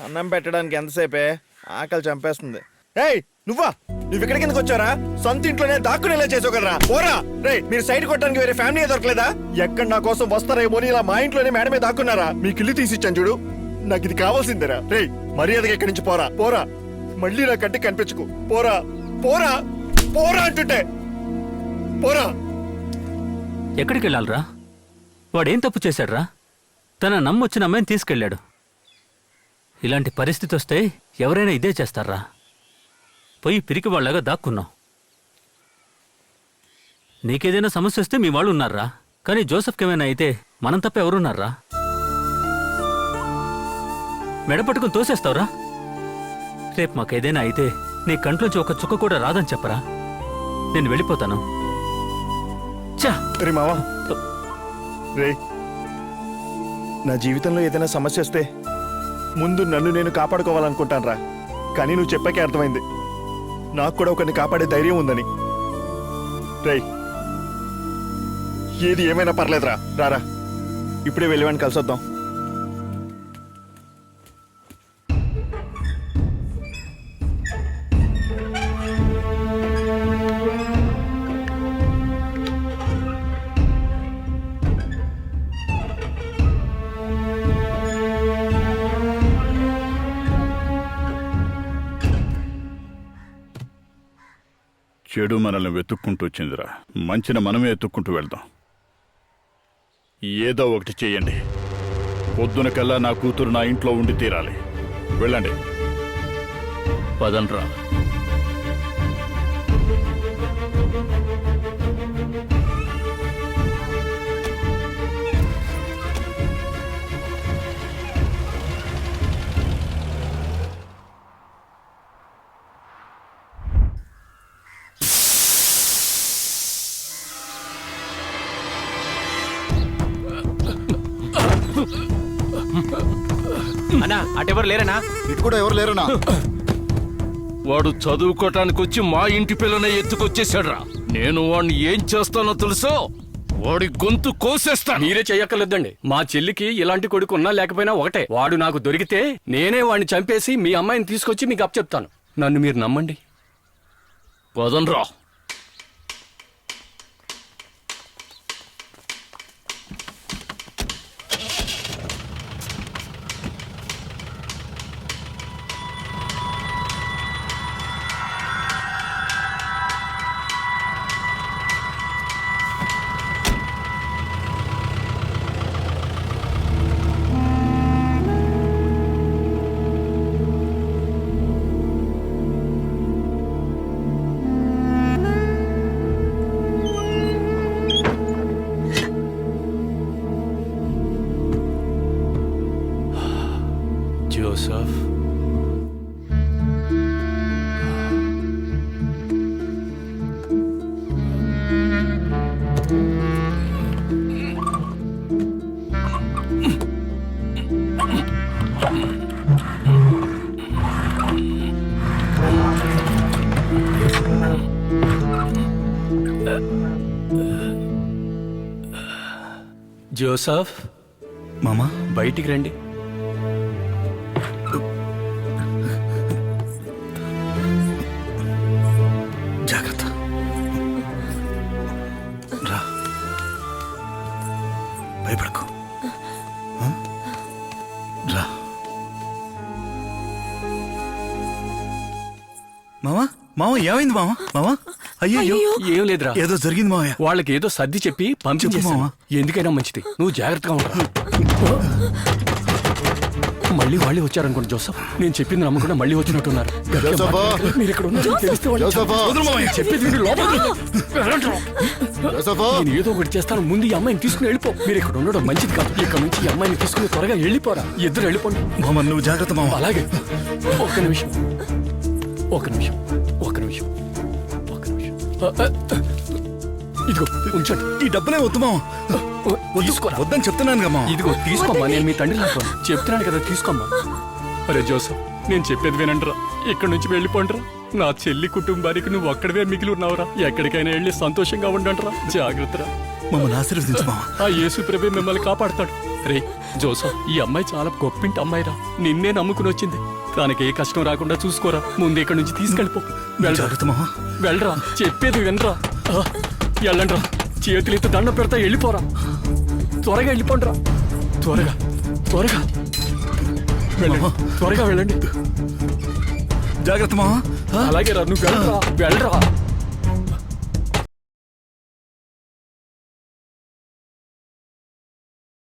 అన్నం పెట్టడానికి ఎంతసేపే? ఆకలి చంపేస్తుంది. ఏయ్ నువ్వు ఇక్కడికి ఎందుకు వచ్చారా? సొంత ఇంట్లోనే దాక్కునేలా చేసుకోగలరా? పోరా రే, మీరు సైడ్ కొట్టడానికి వేరే ఫ్యామిలీ దొరకలేదా? ఎక్కడ నా కోసం వస్తారేమో ఇలా మా ఇంట్లోనే మేడ మీద దాక్కున్నారా? మీకు ఇల్లు తీసిచ్చాను చూడు, నాకు ఇది కావాల్సిందేరా. రే మర్యాదగా ఇక్కడి నుంచి పోరా, పోరా. మళ్ళీ నా కంటికి కనిపించుకో. పోరా పోరా పోరా అంటుంటే పోరా. ఎక్కడికి వెళ్ళాలరా? వాడేం తప్పు చేశాడ్రా? తన నమ్మొచ్చిన అమ్మాయిని తీసుకెళ్ళాడు. ఇలాంటి పరిస్థితి వస్తే ఎవరైనా ఇదే చేస్తారా? పోయి పిరికి వాళ్ళగా దాక్కున్నావు. నీకేదైనా సమస్య వస్తే మీ వాళ్ళు ఉన్నారా? కానీ జోసెఫ్కి ఏమైనా అయితే మనం తప్ప ఎవరున్నారా? మెడపట్టుకుని తోసేస్తావురా? రేపు మాకేదైనా అయితే నీ కంట్లోంచి ఒక చుక్క కూడా రాదని చెప్పరా? నేను వెళ్ళిపోతాను. చా రే మావా, రే నా జీవితంలో ఏదైనా సమస్య వస్తే ముందు నన్ను నేను కాపాడుకోవాలనుకుంటాను రా. కానీ నువ్వు చెప్పాకే అర్థమైంది నాకు కూడా ఒకరిని కాపాడే ధైర్యం ఉందని. రేయ్ ఏది ఏమైనా పర్లేదురా, రారా ఇప్పుడే వెళ్ళివాడిని కలిసొద్దాం. చెడు మనల్ని వెతుక్కుంటూ వచ్చిందిరా, మంచిని మనమే ఎత్తుక్కుంటూ వెళ్దాం. ఏదో ఒకటి చెయ్యండి. పొద్దున కల్లా నా కూతురు నా ఇంట్లో ఉండి తీరాలి. వెళ్ళండి. పదండ్రా. అన్నా అటెవరు లేరనా? ఇటు కూడా ఎవరు లేరనా? వాడు చదువుకోటానికి వచ్చి మా ఇంటి పిల్లనే ఎత్తుకొచ్చేసాడ్రా. నేను వాడిని ఏం చేస్తానో తెలుసో? వాడి గొంతు కోసేస్తా. మీరే చెయ్యక్కర్లేదండి. మా చెల్లికి ఇలాంటి కొడుకు ఉన్నా లేకపోయినా ఒకటే. వాడు నాకు దొరికితే నేనే వాడిని చంపేసి మీ అమ్మాయిని తీసుకొచ్చి మీకు అప్పచెప్తాను. నన్ను మీరు నమ్మండి. పదండ్రా. జోసెఫ్, జోసెఫ్ మామా బయటికి రండి. జాగ్రత్త. రా, భయపడకు. రా మామా. మామ ఏమైంది మామ? మామ అయ్యో ఏం లేదురా, ఏదో జరిగింది మామయ్య. వాళ్ళకి ఏదో సర్ది చెప్పి పంపించేసావా? మావా. ఎందుకైనా మంచిది, నువ్వు జాగ్రత్తగా ఉంటా. మళ్ళీ వాళ్ళే వచ్చారనుకోండి జోసెఫ్. నేను చెప్పింది నమ్మకుండా మళ్ళీ వచ్చినట్టున్నారు. జోసెఫ్! మీరు ఇక్కడ ఉన్నారు తెలిస్తే వాళ్ళు జోసెఫ్! వదలు మావయ్య, చెప్పేది విని లోపలికి వెళ్ళండి. జోసెఫ్! నేను ఏదో ఒకటి చేస్తాను, ముందు ఈ అమ్మాయిని తీసుకుని వెళ్ళిపో. మీరు ఇక్కడ ఉండడం మంచిది కాదు. ఇక్కడ నుంచి ఈ అమ్మాయిని తీసుకుని త్వరగా వెళ్ళిపోరా. ఇద్దరు వెళ్ళిపోండి. మామ నువ్వు జాగ్రత్త మామ. అలాగే. ఒక్క నిమిషం, ఒక్క నిమిషం, ఒక్క నిమిషం, ఒక్క నిమిషం. ఇదిగో ఉంచండి. ఈ డబ్బులే వద్దు మామ. తీసుకోరా. వద్దని చెప్తున్నాను కదా మామ. ఇదిగో తీసుకోమ్మా, నేను మీ తండ్రి నాకు చెప్తున్నాను కదా, తీసుకోమ్మా. అరే జోసెఫ్, నేను చెప్పేది వినండిరా. ఇక్కడి నుంచి వెళ్ళిపోండిరా. నా చెల్లి కుటుంబానికి నువ్వు అక్కడవే మిగిలి ఉన్నావురా. ఎక్కడికైనా వెళ్ళి సంతోషంగా ఉండండిరా. జాగ్రత్తరా. మమ్మల్ని ఆశీర్వదించు మామ. ఆ యేసు ప్రభు మిమ్మల్ని కాపాడతాడు. రే జోసఫ్, ఈ అమ్మాయి చాలా గొప్పింటి అమ్మాయిరా. నిన్నే నమ్ముకుని వచ్చింది. తనకి ఏ కష్టం రాకుండా చూసుకోరా. ముందు ఇక్కడి నుంచి తీసుకెళ్ళిపో. వెళ్ళరా జాగ్రత్త మావా. వెళ్ళరా, చెప్పేది వినరా. వెళ్ళండ్రా, చేతులెత్తి దండం పెడతా. వెళ్ళిపోరా, త్వరగా వెళ్ళిపోండిరా. త్వరగా త్వరగా వెళ్ళండి, త్వరగా వెళ్ళండి. జాగ్రత్త మావా. అలాగే రా, నువ్వు వెళ్ళరా వెళ్ళరా.